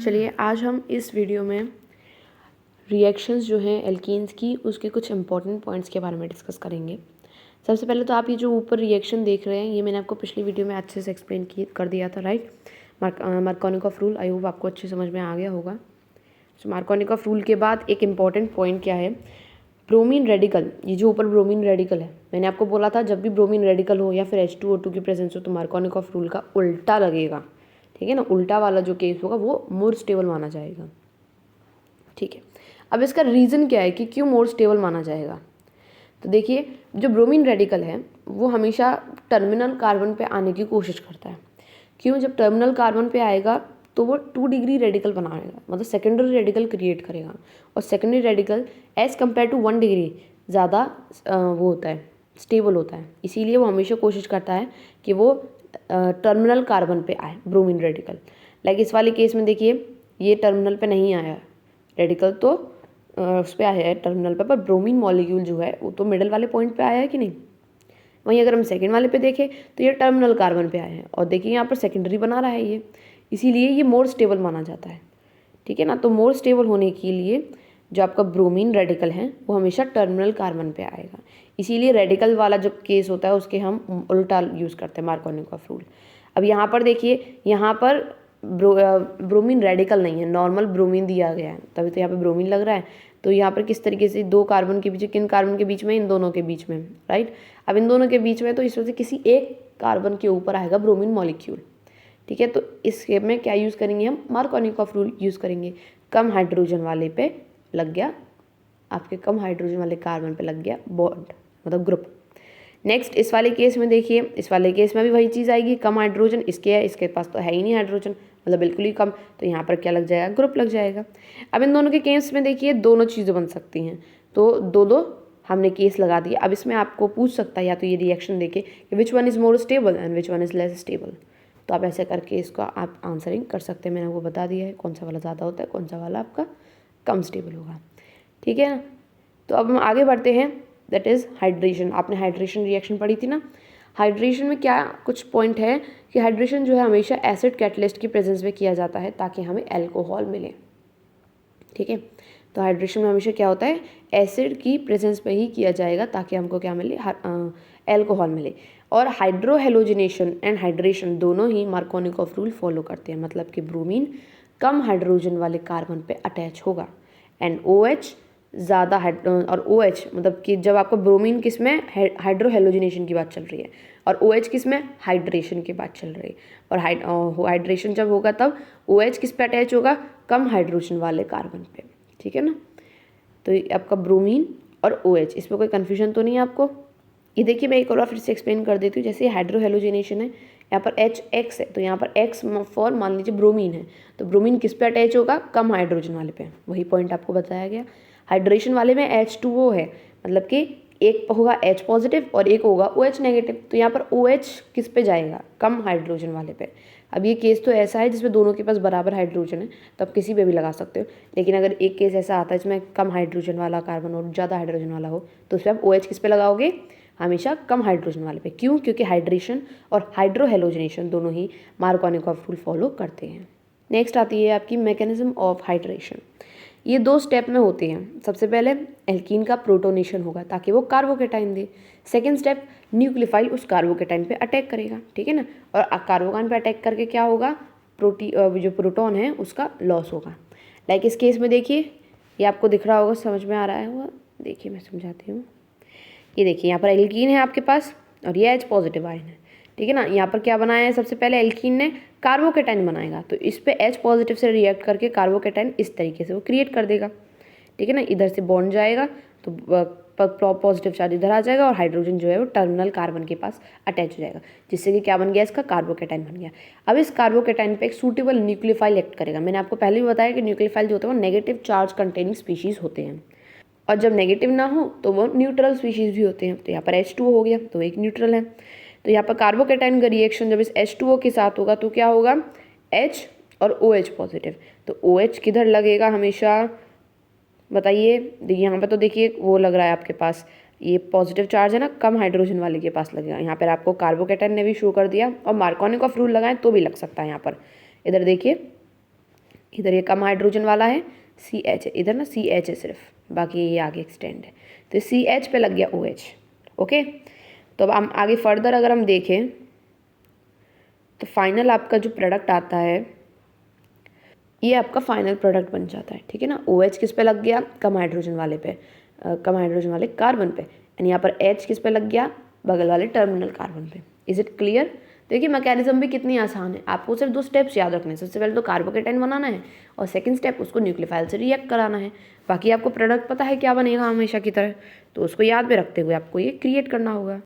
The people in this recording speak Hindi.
चलिए आज हम इस वीडियो में रिएक्शंस जो हैं एल्कीन्स की उसके कुछ इंपॉर्टेंट पॉइंट्स के बारे में डिस्कस करेंगे। सबसे पहले तो आप ये जो ऊपर रिएक्शन देख रहे हैं ये मैंने आपको पिछली वीडियो में अच्छे से एक्सप्लेन कर दिया था, right. Markovnikov rule, I hope आपको अच्छे समझ में आ गया होगा। सो मार्कोनिकॉफ रूल के बाद एक इम्पॉर्टेंट पॉइंट क्या है, ब्रोमीन रेडिकल। ये जो ऊपर ब्रोमीन रेडिकल है, मैंने आपको बोला था जब भी ब्रोमीन रेडिकल हो या फिर H2O2 की प्रेजेंस हो तो मार्कोनिकॉफ रूल का उल्टा लगेगा, ठीक है ना। उल्टा वाला जो केस होगा वो मोर स्टेबल माना जाएगा, ठीक है। अब इसका रीज़न क्या है कि क्यों मोर स्टेबल माना जाएगा। तो देखिए, जो ब्रोमीन रेडिकल है वो हमेशा टर्मिनल कार्बन पे आने की कोशिश करता है। क्यों? जब टर्मिनल कार्बन पे आएगा तो वो 2 डिग्री रेडिकल बनाएगा, मतलब सेकेंडरी रेडिकल क्रिएट करेगा। और secondary radical as compare to 1 degree ज़्यादा वो होता है, स्टेबल होता है। इसीलिए वो हमेशा कोशिश करता है कि वो टर्मिनल कार्बन पे आए ब्रोमीन रेडिकल। लाइक इस वाले केस में देखिए, ये टर्मिनल पे नहीं आया रेडिकल, तो उस पर आया है टर्मिनल पे, पर ब्रोमीन मॉलिक्यूल जो है वो तो मिडल वाले पॉइंट पे आया है कि नहीं। वहीं अगर हम सेकेंड वाले पे देखें तो ये टर्मिनल कार्बन पे आए हैं और देखिए यहाँ पर सेकेंडरी बना रहा है ये, इसीलिए ये मोर स्टेबल माना जाता है, ठीक है ना। तो मोर स्टेबल होने के लिए जो आपका ब्रोमीन रेडिकल है वो हमेशा टर्मिनल कार्बन पे आएगा। इसीलिए रेडिकल वाला जो केस होता है उसके हम उल्टा यूज़ करते हैं, मार्कोनिकॉफ रूल। अब यहाँ पर देखिए, यहाँ पर ब्रोमीन रेडिकल नहीं है, नॉर्मल ब्रोमीन दिया गया है, तभी तो यहाँ पे ब्रोमीन लग रहा है। तो यहाँ पर किस तरीके से 2 कार्बन के बीच, किन कार्बन के बीच में, इन दोनों के बीच में, राइट। अब इन दोनों के बीच में तो इस वजह से किसी एक कार्बन के ऊपर आएगा ब्रोमीन मॉलिक्यूल, ठीक है। तो इस केस में क्या यूज़ करेंगे हम, मार्कोनिकॉफ रूल यूज़ करेंगे। कम हाइड्रोजन वाले पे लग गया, आपके कम हाइड्रोजन वाले कार्बन पे लग गया बॉन्ड, मतलब ग्रुप। नेक्स्ट इस वाले केस में देखिए, इस वाले केस में भी वही चीज़ आएगी, कम हाइड्रोजन इसके है, इसके पास तो है ही नहीं हाइड्रोजन, मतलब बिल्कुल ही कम, तो यहाँ पर क्या लग जाएगा, ग्रुप लग जाएगा। अब इन दोनों के केस में देखिए दोनों चीज़ें बन सकती हैं, तो दो हमने केस लगा दिया। अब इसमें आपको पूछ सकता है या तो ये रिएक्शन देके कि which one is more stable and which one is less stable, तो आप ऐसे करके इसका आप आंसरिंग कर सकते हैं। मैंने आपको बता दिया है कौन सा वाला ज़्यादा होता है, कौन सा वाला आपका कम स्टेबल होगा, ठीक है ना। तो अब हम आगे बढ़ते हैं, दैट इज़ हाइड्रेशन। आपने हाइड्रेशन रिएक्शन पढ़ी थी ना। हाइड्रेशन में क्या कुछ पॉइंट है कि हाइड्रेशन जो है हमेशा एसिड कैटलिस्ट की प्रेजेंस में किया जाता है ताकि हमें अल्कोहल मिले, ठीक है। तो हाइड्रेशन में हमेशा क्या होता है, एसिड की प्रेजेंस में ही किया जाएगा ताकि हमको क्या मिले, अल्कोहल मिले। और हाइड्रोहेलोजिनेशन एंड हाइड्रेशन दोनों ही मार्कोनिकॉफ रूल फॉलो करते हैं, मतलब कि ब्रोमीन कम हाइड्रोजन वाले कार्बन पे अटैच होगा एंड OH ज़्यादा और OH, मतलब कि जब आपको ब्रोमीन किस में, हाइड्रोहेलोजिनेशन की बात चल रही है, और OH किस में, हाइड्रेशन की बात चल रही है। और हाइड्रेशन जब होगा तब OH किस पे अटैच होगा, कम हाइड्रोजन वाले कार्बन पे, ठीक है ना। तो ये आपका ब्रोमीन और OH, इसमें कोई कन्फ्यूजन तो नहीं है आपको। ये देखिए, मैं एक और फिर से एक्सप्लेन कर देती हूँ। जैसे हाइड्रोहेलोजिनेशन है, यहाँ पर HX है, तो यहाँ पर X फॉर मान लीजिए ब्रोमीन है, तो ब्रोमीन किस पे अटैच होगा, कम हाइड्रोजन वाले पे। वही पॉइंट आपको बताया गया। हाइड्रेशन वाले में H2O है, मतलब कि एक होगा H पॉजिटिव और एक होगा OH नेगेटिव, तो यहाँ पर OH किस पे जाएगा, कम हाइड्रोजन वाले पे। अब ये केस तो ऐसा है जिसमें दोनों के पास बराबर हाइड्रोजन है, तो आप किसी पे भी लगा सकते हो। लेकिन अगर एक केस ऐसा आता है जिसमें कम हाइड्रोजन वाला कार्बन और ज़्यादा हाइड्रोजन वाला हो, तो उस पर आप OH किस पे लगाओगे, हमेशा कम हाइड्रोजन वाले पे। क्यों? क्योंकि हाइड्रेशन और हाइड्रोहेलोजिनेशन दोनों ही मार्कोनिकॉफ रूल फॉलो करते हैं। नेक्स्ट आती है आपकी मैकेनिज्म ऑफ हाइड्रेशन। ये 2 स्टेप में होते हैं। सबसे पहले एल्कीन का प्रोटोनेशन होगा ताकि वो कार्बोकेटाइन दे। सेकेंड स्टेप, न्यूक्लियोफाइल उस कार्बोकेटाइन पे अटैक करेगा, ठीक है ना। और कार्बोकाइन पे अटैक करके क्या होगा, जो प्रोटॉन है उसका लॉस होगा। लाइक इस केस में देखिए, ये आपको दिख रहा होगा, समझ में आ रहा है, देखिए मैं समझाती हूँ। ये देखिए, यहाँ पर एल्कीन है आपके पास और ये H पॉजिटिव आयन है, ठीक है ना। यहाँ पर क्या बनाया है, सबसे पहले एल्कीन ने कार्बोकेटाइन बनाएगा, तो इस पे H पॉजिटिव से रिएक्ट करके कार्बोकेटाइन इस तरीके से वो क्रिएट कर देगा, ठीक है ना। इधर से बॉन्ड जाएगा तो पॉजिटिव चार्ज इधर आ जाएगा और हाइड्रोजन जो है वो टर्मिनल कार्बन के पास अटैच हो जाएगा, जिससे कि क्या बन गया, इसका कार्बोकेटाइन बन गया। अब इस कार्बोकेटाइन पे एक सूटेबल न्यूक्लियोफाइल एक्ट करेगा। मैंने आपको पहले भी बताया कि न्यूक्लियोफाइल जो होते हैं वो नेगेटिव चार्ज कंटेनिंग स्पीशीज़ होते हैं, और जब नेगेटिव ना हो तो वो न्यूट्रल स्पीशीज़ भी होते हैं। तो यहाँ पर H2O हो गया, तो एक न्यूट्रल है। तो यहाँ पर कार्बोकेटाइन का रिएक्शन जब इस H2O के साथ होगा तो क्या होगा, H और OH पॉजिटिव। तो OH किधर लगेगा हमेशा, बताइए। यहाँ पर तो देखिए वो लग रहा है आपके पास, ये पॉजिटिव चार्ज है ना, कम हाइड्रोजन वाले के पास लगेगा। यहाँ पर आपको कार्बोकेटाइन ने भी शो कर दिया, और मार्कोनिकॉफ रूल लगाएं तो भी लग सकता है। यहाँ पर इधर देखिए, इधर ये कम हाइड्रोजन वाला है CH है, इधर ना CH है सिर्फ, बाकी ये आगे एक्सटेंड है, तो CH पे लग गया OH। ओके, तो अब हम आगे फर्दर अगर हम देखें तो फाइनल आपका जो प्रोडक्ट आता है ये आपका फाइनल प्रोडक्ट बन जाता है, ठीक है ना। OH किस पे लग गया, कम हाइड्रोजन वाले पे, कम हाइड्रोजन वाले कार्बन पे, एंड यहाँ पर H किस पे लग गया, बगल वाले टर्मिनल कार्बन पे। Is it clear. देखिए मैकेनिज्म भी कितनी आसान है, आपको सिर्फ 2 स्टेप्स याद रखने हैं। सबसे पहले तो कार्बोकेटाइन बनाना है और सेकंड स्टेप उसको न्यूक्लियोफाइल से रिएक्ट कराना है। बाकी आपको प्रोडक्ट पता है क्या बनेगा हमेशा की तरह, तो उसको याद में रखते हुए आपको ये क्रिएट करना होगा।